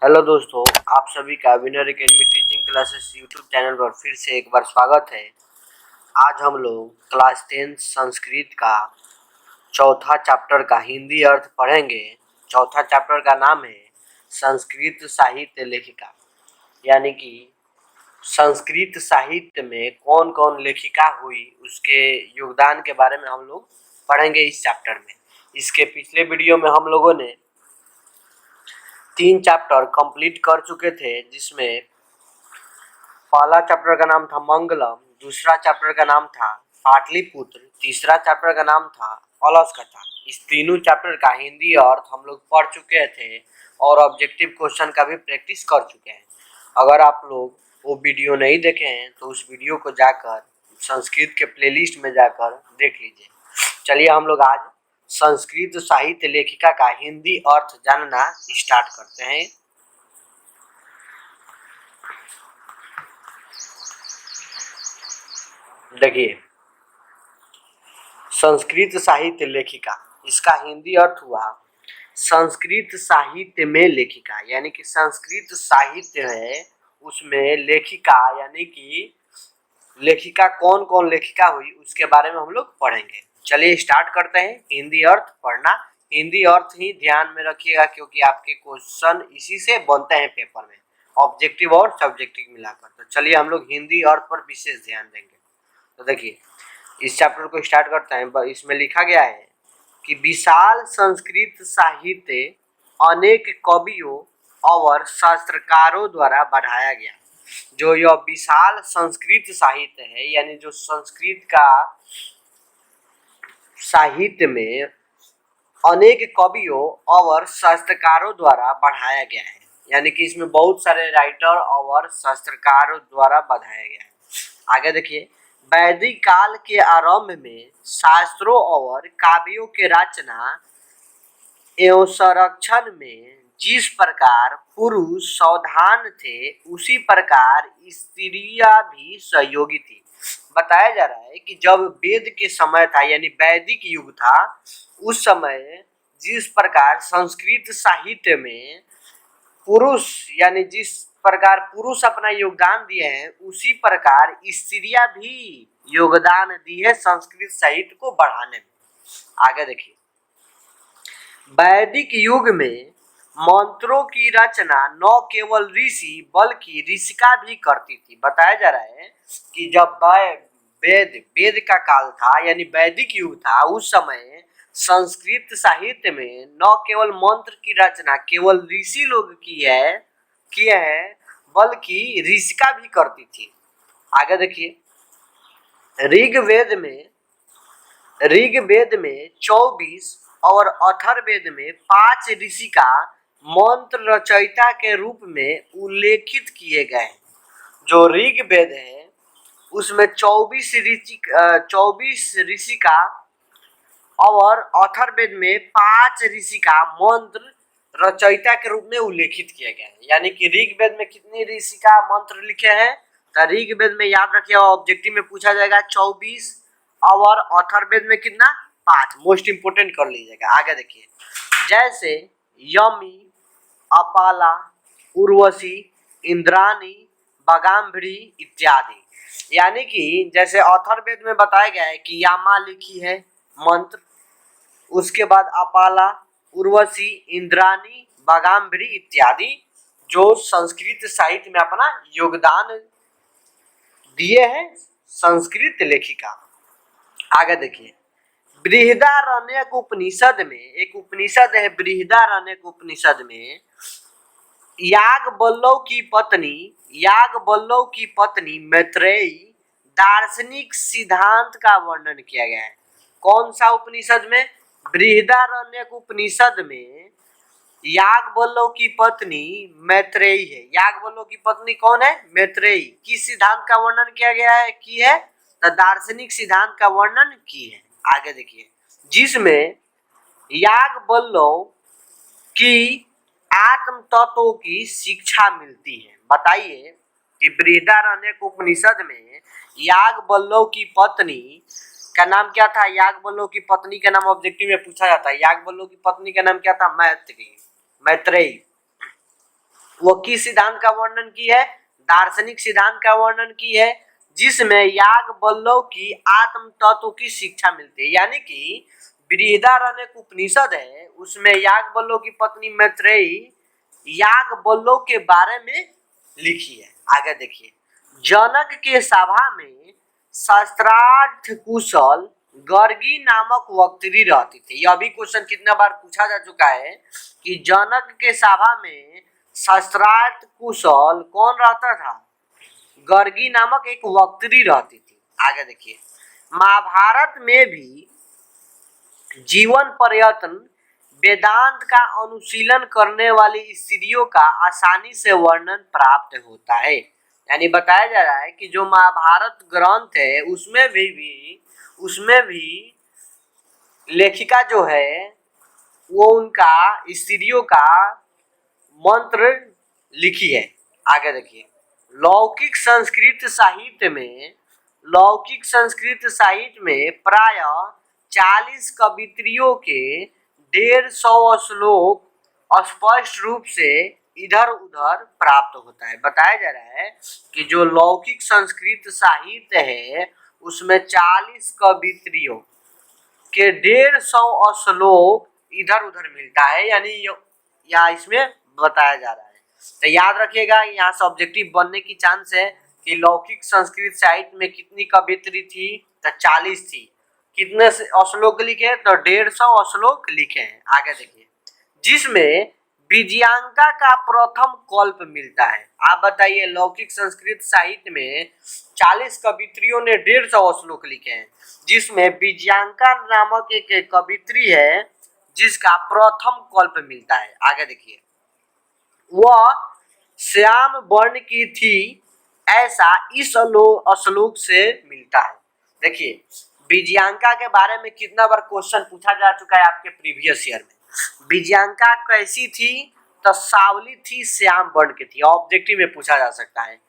Hello दोस्तों, आप सभी का winner academy teaching classes YouTube channel पर फिर से एक बार स्वागत है। आज हम लोग क्लास 10 संस्कृत का चौथा चैप्टर का हिंदी अर्थ पढ़ेंगे। चौथा चैप्टर का नाम है संस्कृत साहित्य लेखिका, यानी कि संस्कृत साहित्य में कौन कौन लेखिका हुई उसके योगदान के बारे में हम लोग पढ़ेंगे इस चैप्टर में। इसके पिछले वीडियो में हम लोगों ने 3 चैप्टर कंप्लीट कर चुके थे, जिसमें पहला चैप्टर का नाम था मंगलम, दूसरा चैप्टर का नाम था पाटलिपुत्र, तीसरा चैप्टर का नाम था अलस कथा। इस तीनों चैप्टर का हिंदी अर्थ हम लोग पढ़ चुके थे और ऑब्जेक्टिव क्वेश्चन का भी प्रैक्टिस कर चुके हैं। अगर आप लोग वो वीडियो नहीं देखे हैं तो उस वीडियो को जाकर संस्कृत के प्लेलिस्ट में जाकर देख लीजिए। चलिए हम लोग आज संस्कृत साहित्य लेखिका का हिंदी अर्थ जानना स्टार्ट करते हैं। देखिए, संस्कृत साहित्य लेखिका, इसका हिंदी अर्थ हुआ संस्कृत साहित्य में लेखिका, यानी कि संस्कृत साहित्य है उसमें लेखिका, यानी कि लेखिका कौन कौन लेखिका हुई उसके बारे में हम लोग पढ़ेंगे। चलिए स्टार्ट करते हैं हिंदी अर्थ पढ़ना। हिंदी अर्थ ही ध्यान में रखिएगा, क्योंकि आपके क्वेश्चन इसी से बनते हैं पेपर में, ऑब्जेक्टिव और सब्जेक्टिव मिलाकर। तो चलिए हम लोग हिंदी अर्थ पर विशेष ध्यान देंगे। तो देखिए, इस चैप्टर को स्टार्ट करते हैं। इसमें लिखा गया है कि विशाल संस्कृत साहित्य अनेक कवियों और शास्त्रकारों द्वारा बढ़ाया गया। जो यह विशाल संस्कृत साहित्य है, यानी जो संस्कृत का साहित्य में अनेक कवियों और शास्त्रकारों द्वारा बढ़ाया गया है, यानी कि इसमें बहुत सारे राइटर और शास्त्रकारों द्वारा बढ़ाया गया है। आगे देखिए, वैदिक काल के आरंभ में शास्त्रों और काव्यों के रचना एवं संरक्षण में जिस प्रकार पुरुष सावधान थे, उसी प्रकार स्त्रियां भी सहयोगी थी। बताया जा रहा है कि जब वेद के समय था, यानी वैदिक युग था, उस समय जिस प्रकार संस्कृत साहित्य में पुरुष, यानी जिस प्रकार पुरुष अपना योगदान दिए हैं, उसी प्रकार स्त्रियां भी योगदान दी है संस्कृत साहित्य को बढ़ाने में। आगे देखिए, वैदिक युग में मंत्रों की रचना न केवल ऋषि बल्कि ऋषिका भी करती थी। बताया जा रहा है कि जब वेद का काल था, यानी वैदिक युग था, उस समय संस्कृत साहित्य में न केवल मंत्र की रचना केवल ऋषि लोग किए हैं, बल्कि ऋषिका भी करती थी। आगे देखिए, ऋग्वेद में 24 और अथर्ववेद में 5 ऋषिका मंत्र रचयिता के रूप में उल्लेखित किए गए हैं। जो ऋग्वेद है उसमें 24 ऋषिका और अथर्ववेद में 5 ऋषिका मंत्र रचयिता के रूप में उल्लेखित किए गए हैं। यानी कि ऋग्वेद में कितनी ऋषिका मंत्र लिखे हैं, तो ऋग्वेद में याद रखिए, ऑब्जेक्टिव में पूछा जाएगा 24 और अथर्ववेद में कितना, 5। मोस्ट इंपोर्टेंट कर लीजिएगा। आगे देखिए, जैसे यमी, अपाला, उर्वशी, इंद्राणी, बगाम्भरी इत्यादि। यानी कि जैसे अथर्ववेद में बताया गया है कि यामा लिखी है मंत्र, उसके बाद अपाला, उर्वशी, इंद्राणी, बगाम्भरी इत्यादि, जो संस्कृत साहित्य में अपना योगदान दिए हैं संस्कृत लेखिका। आगे देखिए, बृहदारण्यक उपनिषद में, एक उपनिषद है बृहदारण्यक उपनिषद में, याज्ञवल्क्य की पत्नी मैत्रेयी दार्शनिक सिद्धांत का वर्णन किया गया है। कौन सा उपनिषद में, बृहदारण्यक उपनिषद में याज्ञवल्क्य की पत्नी मैत्रेयी है। याज्ञवल्क्य की पत्नी कौन है, मैत्रेयी। किस सिद्धांत का वर्णन किया गया है, की है तो दार्शनिक सिद्धांत का वर्णन की है। आगे देखिए, जिसमें याज्ञवल्क्य की आत्म तत्वों की शिक्षा मिलती है। बताइए कि बृहदारण्यक उपनिषद में याज्ञवल्क्य की पत्नी का नाम क्या था। याज्ञवल्क्य की पत्नी का नाम ऑब्जेक्टिव में पूछा जाता है। याज्ञवल्क्य की पत्नी का नाम क्या था, मैत्रेयी। वो किस सिद्धांत का वर्णन की है? दार्शनिक सिद्धांत का वर्णन की है, जिसमें याज्ञवल्क्य की आत्म तत्व की शिक्षा मिलती है। यानी कि बृहदारण्यक उपनिषद है, उसमें याज्ञवल्क्य की पत्नी मैत्रेयी याज्ञवल्क्य के बारे में लिखी है। आगे देखिए, जनक के सभा में शास्त्रार्थ कुशल गर्गी नामक वक्त्री रहती थी। यह भी क्वेश्चन कितना बार पूछा जा चुका है कि जनक के सभा में शास्त्रार्थ कुशल कौन रहता था? गर्गी नामक एक वक्त्री रहती थी। आगे देखिए, महाभारत में भी जीवन पर्यटन वेदांत का अनुशीलन करने वाली स्त्रियों का आसानी से वर्णन प्राप्त होता है। यानी बताया जा रहा है कि जो महाभारत ग्रंथ है उसमें भी लेखिका जो है वो उनका स्त्रियों का मंत्र लिखी है। आगे देखिए, लौकिक संस्कृत साहित्य में प्राय 40 कवित्रियों के 150 श्लोक स्पष्ट रूप से इधर उधर प्राप्त होता है। बताया जा रहा है कि जो लौकिक संस्कृत साहित्य है उसमें 40 कवित्रियों के 150 श्लोक इधर उधर मिलता है, यानी या इसमें बताया जा रहा है। तो याद रखिएगा, यहाँ से ऑब्जेक्टिव बनने की चांस है कि लौकिक संस्कृत साहित्य में कितनी कवित्री थी? तो 40 थी। कितने श्लोक लिखे? तो 150 श्लोक लिखे हैं। आगे देखिए, जिसमें विजयांका का प्रथम कल्प मिलता है। आप बताइए, लौकिक संस्कृत साहित्य में 40 कवित्रियों ने 150 श्लोक लिखे हैं, जिसमें विजयांका नामक एक कवित्री है जिसका प्रथम कल्प मिलता है। आगे देखिए, वह श्याम वर्ण की थी, ऐसा इस श्लोक से मिलता है। देखिए, विजयांका के बारे में कितना बार क्वेश्चन पूछा जा चुका है आपके प्रीवियस ईयर में। विजयांका कैसी थी? तो सावली थी, श्याम वर्ण की थी। ऑब्जेक्टिव में पूछा जा सकता है।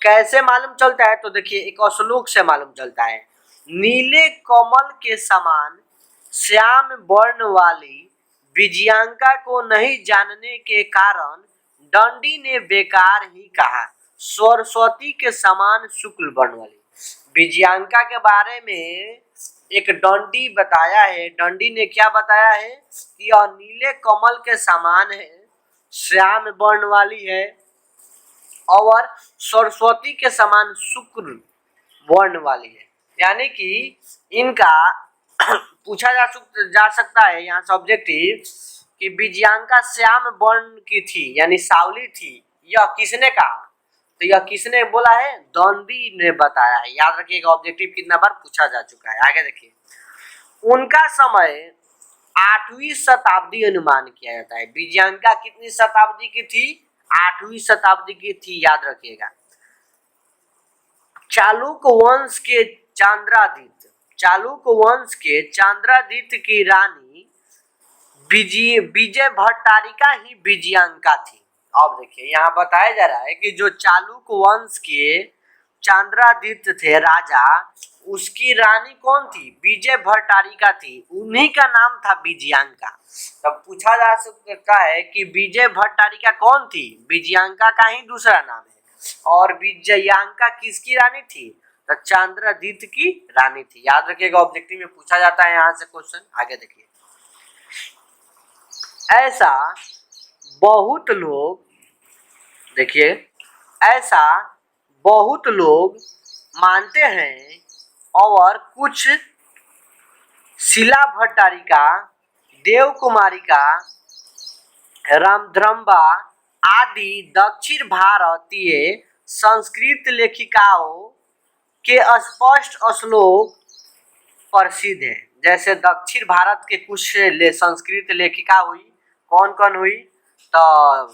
कैसे मालूम चलता है? तो देखिए, एक श्लोक से मालूम चलता है। नीले कमल के समान श्याम वर्ण वाली विजयांका को नहीं जानने के कारण दंडी ने बेकार ही कहा, सरस्वती के समान शुक्ल वर्ण वाली। विजयांका के बारे में एक दंडी बताया है। दंडी ने क्या बताया है कि यह नीले कमल के समान है, श्याम वर्ण वाली है और सरस्वती के समान शुक्ल वर्ण वाली है। यानी कि इनका पूछा जा सकता है यहाँ सब्जेक्टिव कि विजयांका श्याम वर्ण की थी, यानी सावली थी। यह किसने कहा? तो यह किसने बोला है? दंडी ने बताया है। याद रखिएगा, ऑब्जेक्टिव कितना बार पूछा जा चुका है। आगे देखिए, उनका समय 8वीं शताब्दी अनुमान किया जाता है। विजयांका कितनी शताब्दी की थी? 8वीं शताब्दी की थी। याद रखिएगा, चालुक्य वंश के चांद्रादित्य की रानी विजय भट्टारिका ही विजयांका थी। अब देखिए, यहाँ बताया जा रहा है कि जो चालुक्य वंश के चांद्रादित्य थे राजा, उसकी रानी कौन थी? विजय भट्टारिका थी। उन्हीं का नाम था विजयांका। तब पूछा जा सकता है कि विजय भट्टारिका कौन थी? विजयांका का ही दूसरा नाम है। और विजयांका किसकी रानी थी? तो चांद्रादित्य की रानी थी। याद रखिएगा, ऑब्जेक्टिव में पूछा जाता है यहाँ से क्वेश्चन। आगे देखिए, ऐसा बहुत लोग मानते हैं और कुछ शिला भट्टारिका, देव कुमारिका, रामध्रम्बा आदि दक्षिण भारतीय संस्कृत लेखिकाओं के स्पष्ट श्लोक प्रसिद्ध है। जैसे दक्षिण भारत के कुछ संस्कृत लेखिका हुई, कौन कौन हुई? तो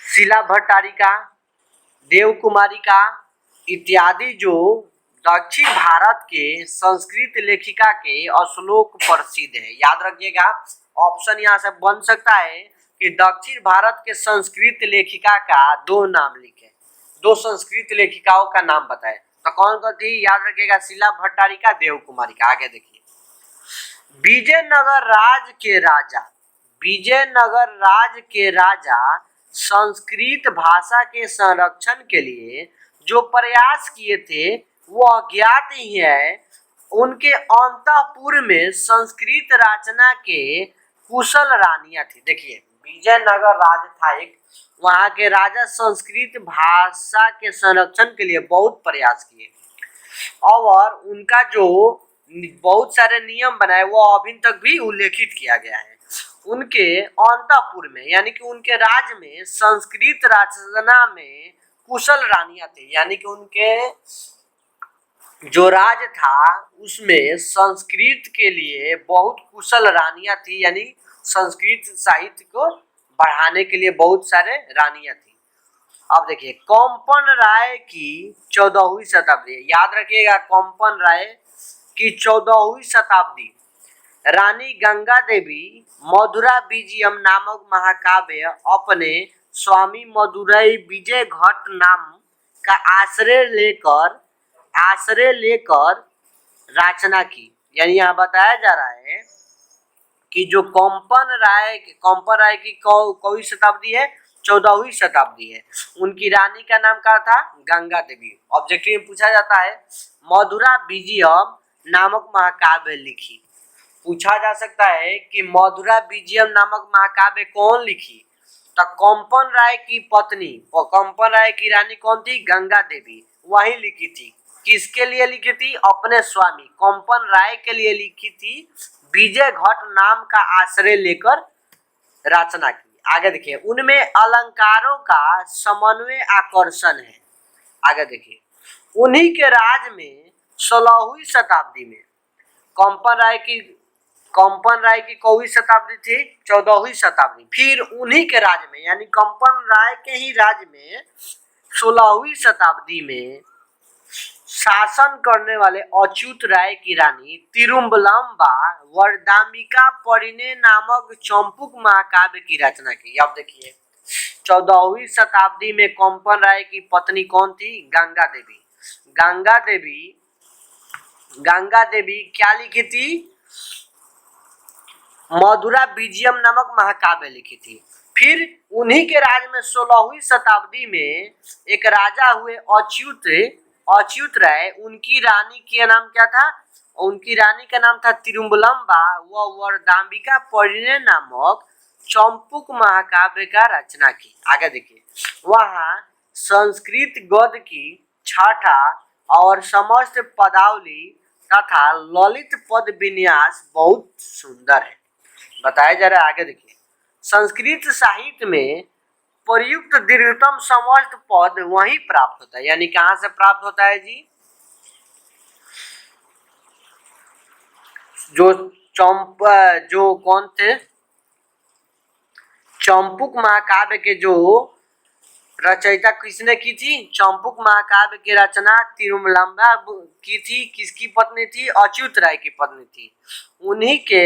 शिला भट्टारिका, देव कुमारिका इत्यादि जो दक्षिण भारत के संस्कृत लेखिका के श्लोक प्रसिद्ध है। याद रखिएगा, ऑप्शन यहाँ से बन सकता है कि दक्षिण भारत के संस्कृत लेखिका का 2 नाम लिखे, 2 संस्कृत लेखिकाओं का नाम बताए। तो कौन कौन थी? याद रखिएगा, शिला भट्टारिका, देव कुमारिका। आगे देखिए, विजयनगर विजयनगर राज्य के राजा संस्कृत भाषा के संरक्षण के लिए जो प्रयास किए थे वो अज्ञात ही है। उनके अंतःपुर में संस्कृत रचना के कुशल रानियां थी। देखिए विजयनगर राज्य था एक, वहां के राजा संस्कृत भाषा के संरक्षण के लिए बहुत प्रयास किए और उनका जो बहुत सारे नियम बनाए वो अभी तक भी उल्लेखित किया गया है। उनके अंतःपुर में यानी कि उनके राज्य में संस्कृत रचना में कुशल रानियां थी, यानी कि उनके जो राज्य था उसमें संस्कृत के लिए बहुत कुशल रानियां थी, यानी संस्कृत साहित्य को बढ़ाने के लिए बहुत सारे रानियां थी। अब देखिए कोम्पन राय की 14वीं शताब्दी, याद रखिएगा कोम्पन राय की 14वीं शताब्दी, रानी गंगा देवी मधुरा विजयम नामक महाकाव्य अपने स्वामी मदुरई विजय घट नाम का आश्रय लेकर रचना की। यानी यहाँ बताया जा रहा है कि जो कोम्पन राय की कौवी शताब्दी है, 14वीं शताब्दी है। उनकी रानी का नाम क्या था? गंगा देवी। ऑब्जेक्टिव में पूछा जाता है मधुरा विजयम नामक महाकाव्य लिखी। पूछा जा सकता है कि मधुरा विजयम नामक महाकाव्य कौन लिखी? तो कोम्पन राय की पत्नी और कोम्पन राय की रानी कौन थी? गंगा देवी, वही लिखी थी। किसके लिए लिखी थी? अपने स्वामी कोम्पन राय के लिए लिखी थी। विजय घट नाम का आश्रय लेकर रचना की। आगे देखिए उनमें अलंकारों का समन्वय आकर्षण है। आगे देखिए उन्हीं के राज में 16वीं शताब्दी में कोम्पन राय की कौवी शताब्दी थी? 14वीं शताब्दी। फिर उन्हीं के राज में यानी कोम्पन राय के ही राज में 16वीं शताब्दी में शासन करने वाले अच्युत राय की रानी तिरुम्बलम्बा वरदाम्बिका परिणे नामक चंपुक महाकाव्य की रचना की। अब देखिए 14वीं शताब्दी में कोम्पन राय की पत्नी कौन थी? गंगा देवी। गंगा देवी क्या लिखी थी? मधुरा विजयम नामक महाकाव्य लिखी थी। फिर उन्हीं के राज में 16वीं शताब्दी में एक राजा हुए अच्युत राय। उनकी रानी का नाम क्या था? उनकी रानी का नाम था तिरुम्बलम्बा। वह वरदाम्बिका परिणे नामक चंपुक महाकाव्य का रचना की। आगे देखिए वहाँ संस्कृत गद्य की छठा और समस्त पदावली तथा ललित पद विन्यास बहुत सुंदर है, बताया जा रहा है। आगे देखिए संस्कृत साहित्य में प्रयुक्त दीर्घतम समस्त पद वहीं प्राप्त होता है। यानी कहाँ से प्राप्त होता है जी? जो कौन थे? चंपुक महाकाव्य के जो रचयिता किसने की थी? चंपुक महाकाव्य की रचना तिरुमलम्बा की थी। किसकी पत्नी थी? अच्युत राय की पत्नी थी। उन्हीं के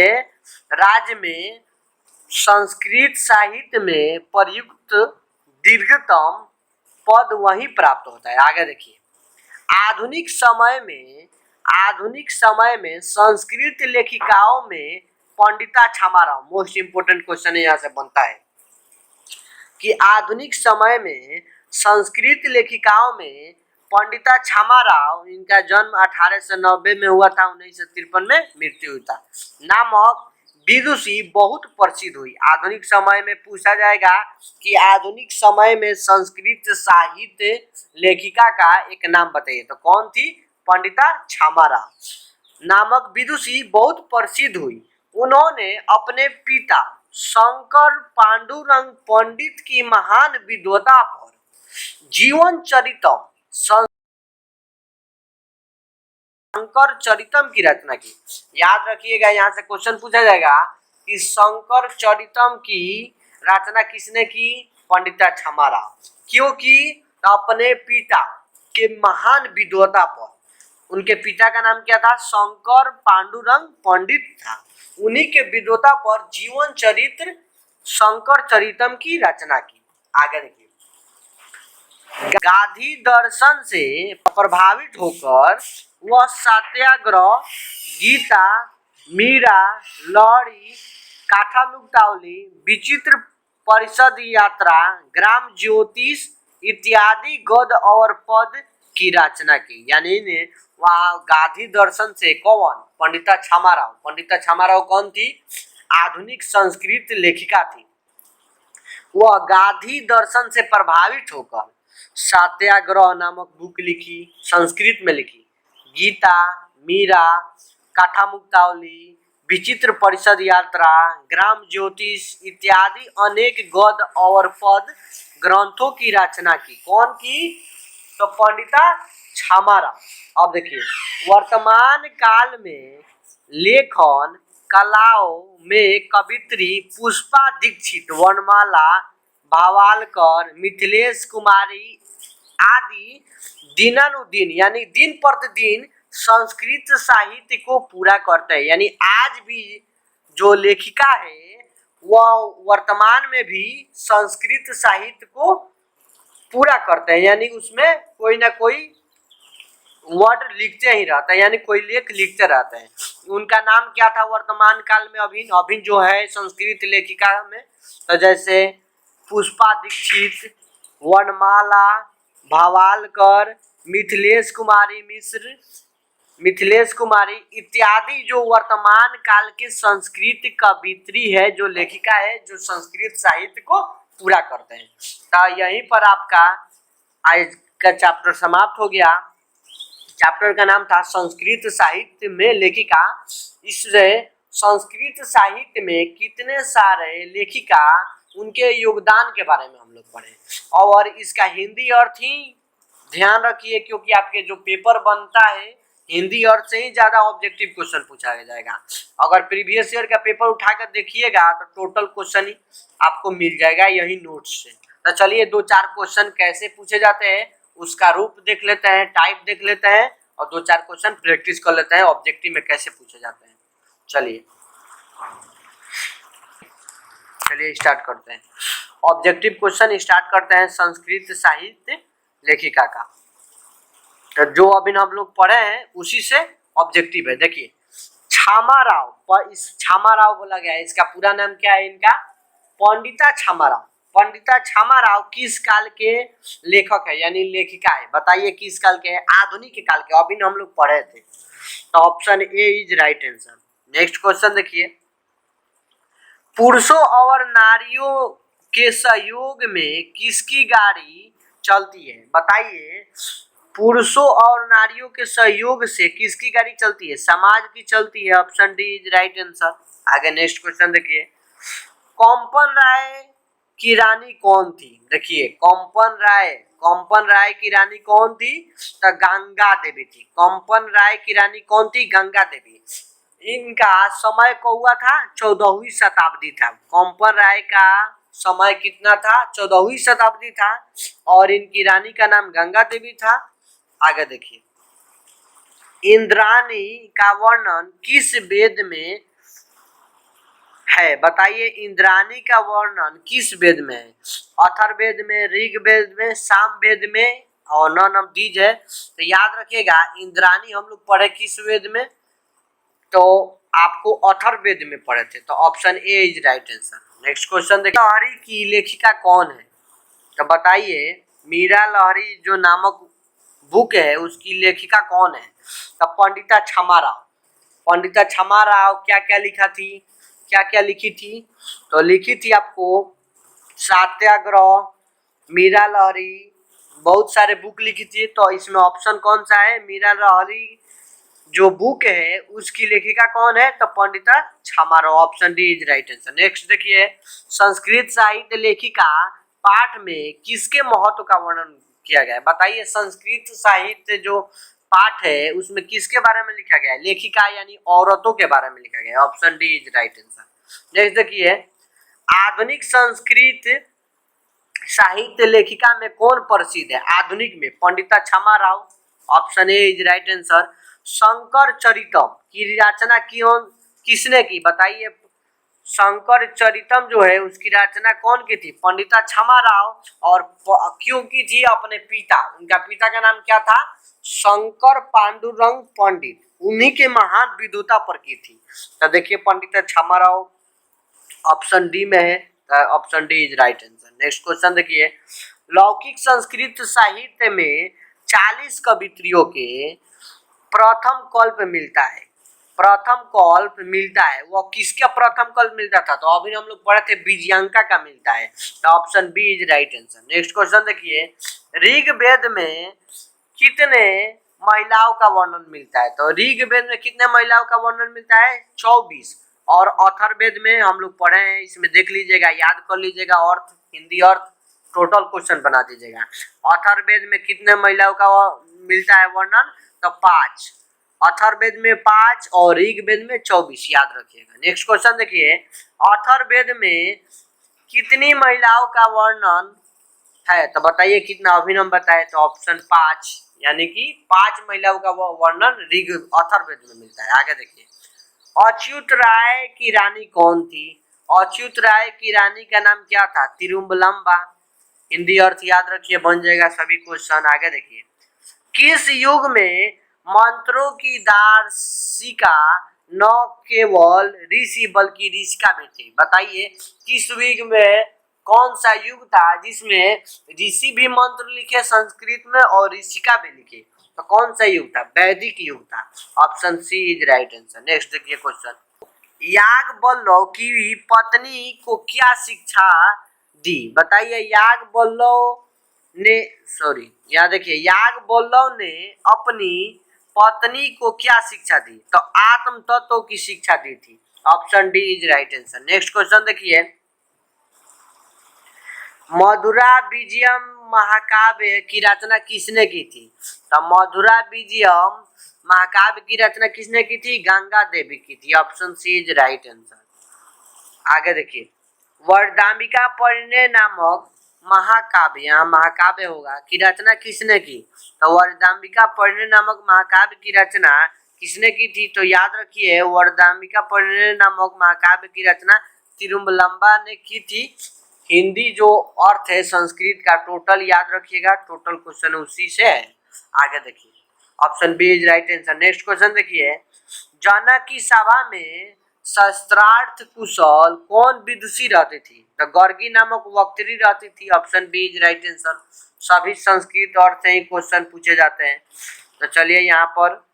राज्य में संस्कृत साहित्य में प्रयुक्त दीर्घतम पद वहीं प्राप्त होता है। आगे देखिए आधुनिक समय में संस्कृत लेखिकाओं में पंडिता छामाराव, मोस्ट इंपोर्टेंट क्वेश्चन यहाँ से बनता है कि आधुनिक समय में संस्कृत लेखिकाओं में पंडिता छामाराव, इनका जन्म 1890 में हुआ था, 1953 में मृत्यु हुई था, नामक विदुषी बहुत प्रसिद्ध हुई। आधुनिक समय में पूछा जाएगा कि आधुनिक समय में संस्कृत साहित्य लेखिका का एक नाम बताइए, तो कौन थी? पंडिता छामाराव नामक विदुषी बहुत प्रसिद्ध हुई। उन्होंने अपने पिता शंकर पांडुरंग पंडित की महान विद्वता पर जीवन चरितम शंकर चरितम की रचना की। याद रखिएगा यहाँ से क्वेश्चन पूछा जाएगा कि शंकर चरितम की रचना किसने की? पंडिता छामाराव। क्योंकि अपने पिता के महान विद्वता पर, उनके पिता का नाम क्या था? शंकर पांडुरंग पंडित था। उन्हीं के विद्वता पर जीवन चरित्र शंकर चरितम की रचना की। आगे देखिए गांधी दर्शन से प्रभावित होकर वह सत्याग्रह, गीता, मीरा, लहरी, काठामुक्तावली, विचित्र परिषद यात्रा, ग्राम ज्योतिष इत्यादि गद और पद की रचना की। यानी ने वहाँ गांधी दर्शन से कौन, पंडिता छामाराव। पंडिता छामाराव कौन थी? आधुनिक संस्कृत लेखिका थी। वह गांधी दर्शन से प्रभावित होकर सत्याग्रह नामक बुक लिखी, संस्कृत में लिखी। गीता, मीरा, काठामुक्तावली, विचित्र परिषद यात्रा, ग्राम ज्योतिष इत्यादि अनेक गद और पद ग्रंथों की रचना की। कौन की? तो पंडिता छामाराव। अब देखिए, वर्तमान काल में लेखन कलाओं में कवित्री पुष्पा दीक्षित, वनमाला भावालकर, मिथिलेश कुमारी आदि दिनानुदिन यानी दिन प्रतिदिन संस्कृत साहित्य को पूरा करते हैं। यानी आज भी जो लेखिका है वह वर्तमान में भी संस्कृत साहित्य को पूरा करते हैं। यानी उसमें कोई ना कोई वर्ड लिखते ही रहता है, यानी कोई लेख लिखते रहते हैं। उनका नाम क्या था वर्तमान काल में? अभिन जो है संस्कृत लेखिका में, तो जैसे पुष्पा दीक्षित, वनमाला भावालकर, मिथिलेश कुमारी मिश्र, मिथिलेश कुमारी इत्यादि जो वर्तमान काल के संस्कृत कवित्री है, जो लेखिका है, जो संस्कृत साहित्य को पूरा करते हैं। तो यहीं पर आपका आज का चैप्टर समाप्त हो गया। चैप्टर का नाम था संस्कृत साहित्य में लेखिका। इससे संस्कृत साहित्य में कितने सारे लेखिका, उनके योगदान के बारे में हम लोग पढ़े, और इसका हिंदी अर्थ ही ध्यान रखिए, क्योंकि आपके जो पेपर बनता है हिंदी अर्थ से ही ज्यादा ऑब्जेक्टिव क्वेश्चन पूछा जाएगा। अगर प्रीवियस ईयर का पेपर उठाकर देखिएगा तो टोटल क्वेश्चन ही आपको मिल जाएगा यही नोट्स से। तो चलिए 2-4 क्वेश्चन कैसे पूछे जाते हैं उसका रूप देख लेते हैं, टाइप देख लेते हैं, और 2-4 क्वेश्चन प्रैक्टिस कर लेते हैं ऑब्जेक्टिव में कैसे पूछे जाते हैं। चलिए स्टार्ट करते हैं। ऑब्जेक्टिव क्वेश्चन स्टार्ट करते हैं संस्कृत साहित्य लेखिका का। तो जो अभी हम लोग पढ़े हैं उसी से ऑब्जेक्टिव है। देखिए, छामाराव, पर इस छामाराव बोला गया है, इसका पूरा नाम क्या है इनका? पंडिता छामाराव। पंडिता छामाराव किस काल के लेखक है यानी लेखिका है? बताइए किस काल के है? आधुनिक काल के। अभी हम लोग पढ़े थे, तो option A is right answer. Next question देखिए, पुरुषों और नारियों के सहयोग में किसकी गाड़ी चलती है? बताइए, पुरुषों और नारियों के सहयोग से किसकी गाड़ी चलती है? समाज की चलती है। Option D is right answer. आगे नेक्स्ट क्वेश्चन देखिए, कोम्पन राय की रानी कौन थी? देखिए, कोम्पन राय की रानी कौन थी? तो गंगा देवी थी। कोम्पन राय की रानी कौन थी? गंगा देवी। इनका समय कौआ था? 14वीं शताब्दी था। कोम्पन राय का समय कितना था? 14वीं शताब्दी था, और इनकी रानी का नाम गंगा देवी था। आगे देखिए, इंद्राणी का वर्णन किस वेद में है? बताइए, इंद्राणी का वर्णन किस वेद में है? अथर्ववेद में, ऋग्वेद में, सामवेद में, और नन ऑफ दीज है। तो याद रखिएगा, इंद्राणी हम लोग पढ़े किस वेद में? तो आपको अथर्ववेद में पढ़े थे। तो option A is right answer. Next question देखिए, लहरी की लेखिका कौन है? तो बताइए, मीरा लहरी जो नामक बुक है उसकी लेखिका कौन है? तो पंडिता छामाराव। पंडिता छामाराव क्या क्या लिखा थी, क्या क्या लिखी थी? तो लिखी थी आपको सत्याग्रह, मीरा लहरी, बहुत सारे बुक लिखी थी। तो इसमें ऑप्शन कौन सा है? मीरा लहरी जो बुक है उसकी लेखिका कौन है? तो Pandita Kshamarao. Option D is right answer. Next देखिए, संस्कृत साहित्य लेखिका पाठ में किसके महत्व का वर्णन किया गया है? बताइए, संस्कृत साहित्य जो पाठ है उसमें किसके बारे में लिखा गया है? लेखिका यानी औरतों के बारे में लिखा गया है। Option D is right answer. Next देखिए, आधुनिक संस्कृत साहित्य लेखिका में कौन प्रसिद्ध है? आधुनिक में Pandita Kshamarao. Option A is right answer. Shankar Charitam की रचना किसने की? बताइए, शंकर चरितम जो है उसकी रचना कौन की थी? पंडिता छामाराव। और क्यों की थी? अपने पिता, उनका पिता का नाम क्या था? शंकर पांडुरंग पंडित, उन्हीं के महान विद्वता पर की थी। तो देखिए, पंडिता छामाराव ऑप्शन डी में है, option D is right answer. Next question देखिए, लौकिक संस्कृत साहित्य में 40 कवित्रियों के प्रथम कल्प मिलता है। प्रथम कल्प मिलता है, वो किसका प्रथम कल्प मिलता था? तो अभी हम लोग पढ़े थे विजयांका का मिलता है, तो option B is right answer. Next question देखिए, ऋग्वेद में कितने महिलाओं का वर्णन मिलता है? तो ऋग्वेद में कितने महिलाओं का वर्णन मिलता है? 24। और अथर्ववेद में हम लोग पढ़े हैं, इसमें देख लीजिएगा, याद कर लीजिएगा, अर्थ हिंदी अर्थ टोटल क्वेश्चन बना दीजिएगा। अथर्ववेद में कितने महिलाओं का मिलता है वर्णन? तो 5। अथर्ववेद में 5 और ऋग्वेद में 24, याद रखिएगा। नेक्स्ट क्वेश्चन देखिए, अथर्ववेद में कितनी महिलाओं का वर्णन है? तो बताइए कितना, अभिनव बताए। तो ऑप्शन 5, यानी कि 5 महिलाओं का वर्णन ऋग अथर्ववेद में मिलता है। आगे देखिए, अच्युत राय की रानी कौन थी? अच्युत राय की रानी का नाम क्या था? तिरुमलंबा। हिंदी अर्थ याद रखिए, बन जाएगा सभी क्वेश्चन। आगे देखिए, किस युग में मंत्रों की दार्शिका न केवल ऋषि बल्कि ऋषिका भी थी? बताइए किस युग में, कौन सा युग था जिसमें ऋषि भी मंत्र लिखे संस्कृत में और ऋषिका भी लिखे? तो कौन सा युग था? वैदिक युग था। Option C is right answer. Next देखिए क्वेश्चन, याज्ञवल्क्य की पत्नी को क्या शिक्षा दी? बताइए, यहाँ देखिए, याज्ञवल्क्य ने अपनी पत्नी को क्या शिक्षा दी? तो आत्म तत्व की शिक्षा दी थी। Option D is right answer. Next question देखिए, मधुरा विजयम महाकाव्य की रचना किसने की थी? तो मधुरा विजयम महाकाव्य की रचना किसने की थी? गंगा देवी की थी। Option C is right answer. आगे देखिए, वरदाम्बिका परिणय नामक महाकाव्य, यहाँ महाकाव्य होगा, की रचना किसने की? तो वरदाम्बिका परिणय नामक महाकाव्य की रचना किसने की थी? तो याद रखिए, वरदाम्बिका परिणय नामक महाकाव्य की रचना तिरुमलंबा ने की थी। हिंदी जो अर्थ है संस्कृत का टोटल याद रखिएगा, टोटल क्वेश्चन उसी से है। आगे देखिए, option B is right answer. Next question देखिए, जनक की सभा में शस्त्रार्थ कुशल कौन विदुषी रहती थी? तो गर्गी नामक वक्त्री रहती थी। Option B is right answer. सभी संस्कृत अर्थ से ही क्वेश्चन पूछे जाते हैं। तो चलिए, यहाँ पर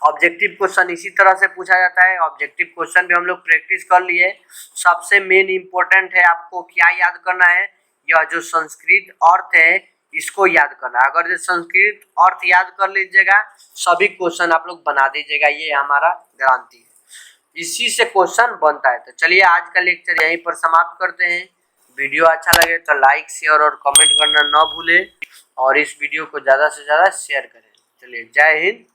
ऑब्जेक्टिव क्वेश्चन इसी तरह से पूछा जाता है। ऑब्जेक्टिव क्वेश्चन भी हम लोग प्रैक्टिस कर लिए। सबसे मेन इंपॉर्टेंट है आपको क्या याद करना है? यह जो संस्कृत अर्थ है इसको याद करना। अगर जो संस्कृत अर्थ याद कर लीजिएगा, सभी क्वेश्चन आप लोग बना दीजिएगा, ये हमारा गारंटी है, इसी से क्वेश्चन बनता है। तो चलिए, आज का लेक्चर यहीं पर समाप्त करते हैं। वीडियो अच्छा लगे तो लाइक शेयर और कमेंट करना न भूलें, और इस वीडियो को ज़्यादा से ज़्यादा शेयर करें। चलिए, जय हिंद।